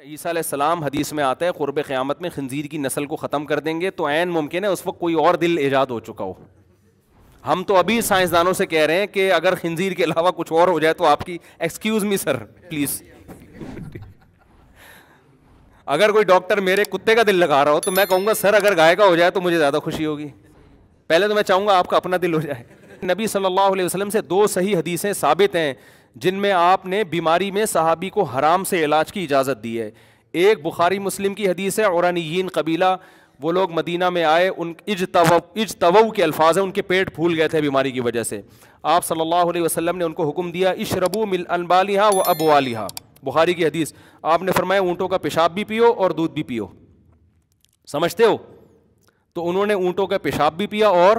عیسیٰ علیہ السلام حدیث میں آتا ہے قرب قیامت میں خنزیر کی نسل کو ختم کر دیں گے، تو عین ممکن ہے اس وقت کوئی اور دل ایجاد ہو چکا ہو. ہم تو ابھی سائنسدانوں سے کہہ رہے ہیں کہ اگر خنزیر کے علاوہ کچھ اور ہو جائے تو آپ کی ایکسکیوز می سر پلیز. اگر کوئی ڈاکٹر میرے کتے کا دل لگا رہا ہو تو میں کہوں گا سر اگر گائے کا ہو جائے تو مجھے زیادہ خوشی ہوگی. پہلے تو میں چاہوں گا آپ کا اپنا دل ہو جائے. نبی صلی اللہ علیہ وسلم سے 2 صحیح حدیثیں ثابت ہیں جن میں آپ نے بیماری میں صحابی کو حرام سے علاج کی اجازت دی ہے. ایک بخاری مسلم کی حدیث ہے، عرانیین قبیلہ وہ لوگ مدینہ میں آئے، ان اجتووا کے الفاظ ہیں، ان کے پیٹ پھول گئے تھے بیماری کی وجہ سے. آپ صلی اللہ علیہ وسلم نے ان کو حکم دیا اشربوا من انبالھا و ابوالھا، بخاری کی حدیث. آپ نے فرمایا اونٹوں کا پیشاب بھی پیو اور دودھ بھی پیو. سمجھتے ہو؟ تو انہوں نے اونٹوں کا پیشاب بھی پیا اور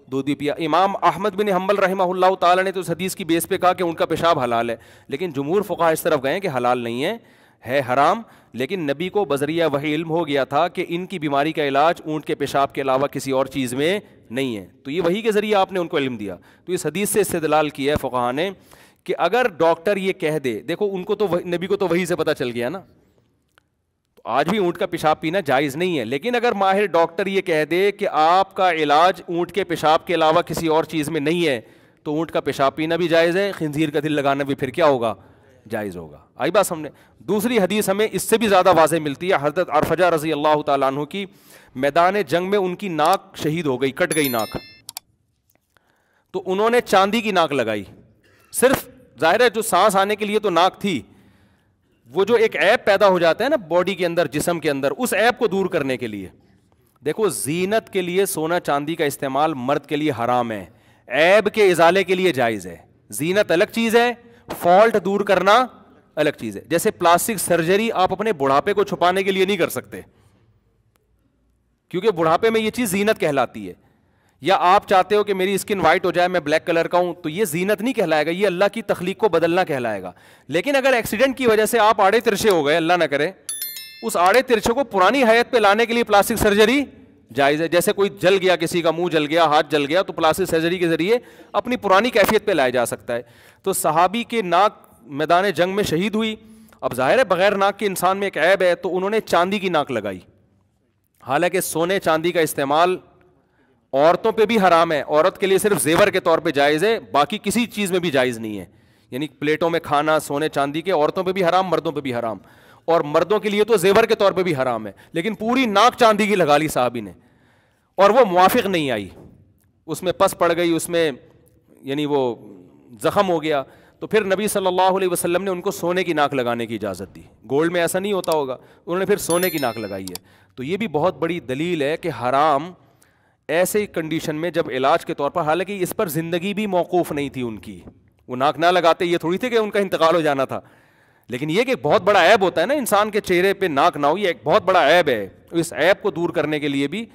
دودھ بھی پیا. امام احمد بن حنبل رحمہ اللہ تعالی نے تو اس حدیث کی بیس پہ کہا کہ ان کا پیشاب حلال ہے، لیکن جمہور فقہاء اس طرف گئے کہ حلال نہیں ہے حرام. لیکن نبی کو بذریعہ وحی علم ہو گیا تھا کہ ان کی بیماری کا علاج اونٹ کے پیشاب کے علاوہ کسی اور چیز میں نہیں ہے، تو یہ وحی کے ذریعے آپ نے ان کو علم دیا. تو اس حدیث سے استدلال کیا ہے فقہاء نے کہ اگر ڈاکٹر یہ کہہ دے، دیکھو ان کو تو نبی کو تو وحی سے پتہ چل گیا نا، تو آج بھی اونٹ کا پیشاب پینا جائز نہیں ہے. لیکن اگر ماہر ڈاکٹر یہ کہہ دے کہ آپ کا علاج اونٹ کے پیشاب کے علاوہ کسی اور چیز میں نہیں ہے، تو اونٹ کا پیشاب پینا بھی جائز ہے، خنزیر کا دل لگانا بھی پھر کیا ہوگا؟ جائز ہوگا. آئی بات سامنے؟ دوسری حدیث ہمیں اس سے بھی زیادہ واضح ملتی ہے، حضرت عرفجہ رضی اللہ تعالیٰ عنہ کی. میدان جنگ میں ان کی ناک شہید ہو گئی، کٹ گئی ناک، تو انہوں نے چاندی کی ناک لگائی. صرف ظاہر ہے جو سانس آنے کے لیے تو ناک تھی، وہ جو ایک عیب پیدا ہو جاتا ہے نا باڈی کے اندر، جسم کے اندر، اس عیب کو دور کرنے کے لیے. دیکھو زینت کے لیے سونا چاندی کا استعمال مرد کے لیے حرام ہے، عیب کے ازالے کے لیے جائز ہے. زینت الگ چیز ہے، فالٹ دور کرنا الگ چیز ہے. جیسے پلاسٹک سرجری آپ اپنے بڑھاپے کو چھپانے کے لیے نہیں کر سکتے، کیونکہ بڑھاپے میں یہ چیز زینت کہلاتی ہے. یا آپ چاہتے ہو کہ میری اسکن وائٹ ہو جائے، میں بلیک کلر کا ہوں، تو یہ زینت نہیں کہلائے گا، یہ اللہ کی تخلیق کو بدلنا کہلائے گا. لیکن اگر ایکسیڈنٹ کی وجہ سے آپ آڑے ترچھے ہو گئے، اللہ نہ کرے، اس آڑے ترچھے کو پرانی حیت پہ لانے کے لیے پلاسٹک سرجری جائز ہے. جیسے کوئی جل گیا، کسی کا منہ جل گیا، ہاتھ جل گیا، تو پلاسٹک سرجری کے ذریعے اپنی پرانی کیفیت پہ لایا جا سکتا ہے. تو صحابی کے ناک میدان جنگ میں شہید ہوئی. اب ظاہر ہے بغیر ناک کے انسان میں ایک عیب ہے، تو انہوں نے چاندی کی ناک لگائی. حالانکہ سونے چاندی کا استعمال عورتوں پہ بھی حرام ہے، عورت کے لیے صرف زیور کے طور پہ جائز ہے، باقی کسی چیز میں بھی جائز نہیں ہے. یعنی پلیٹوں میں کھانا سونے چاندی کے عورتوں پہ بھی حرام، مردوں پہ بھی حرام، اور مردوں کے لیے تو زیور کے طور پہ بھی حرام ہے. لیکن پوری ناک چاندی کی لگا لی صحابی نے، اور وہ موافق نہیں آئی، اس میں پس پڑ گئی، اس میں یعنی وہ زخم ہو گیا. تو پھر نبی صلی اللہ علیہ وسلم نے ان کو سونے کی ناک لگانے کی اجازت دی. گولڈ میں ایسا نہیں ہوتا ہوگا، انہوں نے پھر سونے کی ناک لگائی ہے. تو یہ بھی بہت بڑی دلیل ہے کہ حرام ایسے کنڈیشن میں جب علاج کے طور پر، حالانکہ اس پر زندگی بھی موقوف نہیں تھی ان کی، وہ ناک نہ لگاتے یہ تھوڑی تھی کہ ان کا انتقال ہو جانا تھا. لیکن یہ کہ ایک بہت بڑا عیب ہوتا ہے نا انسان کے چہرے پہ ناک نہ ہو، یہ ایک بہت بڑا عیب ہے. اس عیب کو دور کرنے کے لیے بھی،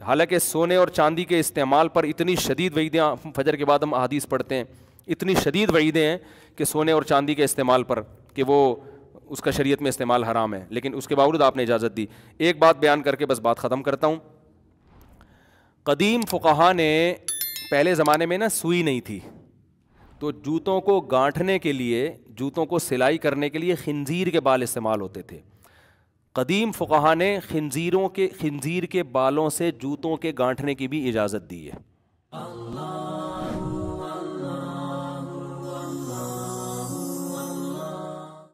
حالانکہ سونے اور چاندی کے استعمال پر اتنی شدید وعیدیں، فجر کے بعد ہم احادیث پڑھتے ہیں، اتنی شدید وعیدیں ہیں کہ سونے اور چاندی کے استعمال پر کہ وہ اس کا شریعت میں استعمال حرام ہے، لیکن اس کے باوجود آپ نے اجازت دی. ایک بات بیان کر کے بس بات ختم کرتا ہوں. قدیم فقہا نے، پہلے زمانے میں نا سوئی نہیں تھی، تو جوتوں کو گانٹھنے کے لیے، جوتوں کو سلائی کرنے کے لیے خنزیر کے بال استعمال ہوتے تھے. قدیم فقہا نے خنزیر کے بالوں سے جوتوں کے گانٹھنے کی بھی اجازت دی ہے.